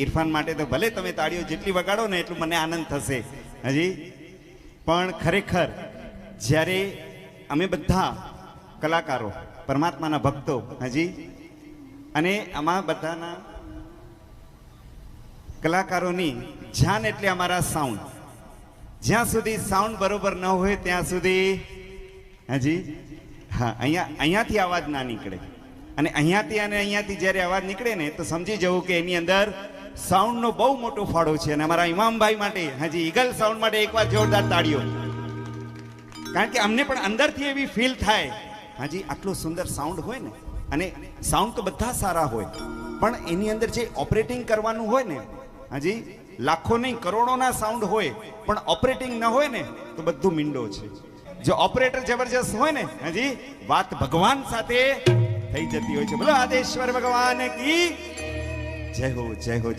ઇરફાન માટે તો ભલે તમે તાળીઓ જેટલી વગાડો ને એટલું મને આનંદ થશે હજી, પણ ખરેખર જ્યારે અમે બધા કલાકારો પરમાત્માના ભક્તો હજી, અને આમાં બધાના કલાકારોની જાન એટલે અમારા સાઉન્ડ, જ્યાં સુધી સાઉન્ડ બરોબર ન હોય ત્યાં સુધી હજી હા અહીંયાથી અવાજ ના નીકળે, અને અહીંયાથી જ્યારે અવાજ નીકળે ને તો સમજી જવું કે એની અંદર સાઉન્ડનો બહુ મોટો ફાળો છે. અને અમારા ઇમામભાઈ માટે હજી ઈગલ સાઉન્ડ માટે એકવાર જોરદાર તાળીઓ, કારણ કે અમને પણ અંદરથી એવી ફીલ થાય હજી આટલું સુંદર સાઉન્ડ હોય ને, અને સાઉન્ડ તો બધા સારા હોય પણ એની અંદર જે ઓપરેટિંગ કરવાનું હોય ને હજી લાખો નહીં કરોડોના સાઉન્ડ હોય પણ ઓપરેટિંગ ન હોય ને તો બધું મીંડો છે. જો ઓપરેટર જબરજસ્ત હોય ને હજી વાત ભગવાન સાથે થઈ જતી હોય છે. બોલો આદેશ્વર ભગવાન કી જય હો, જય હો.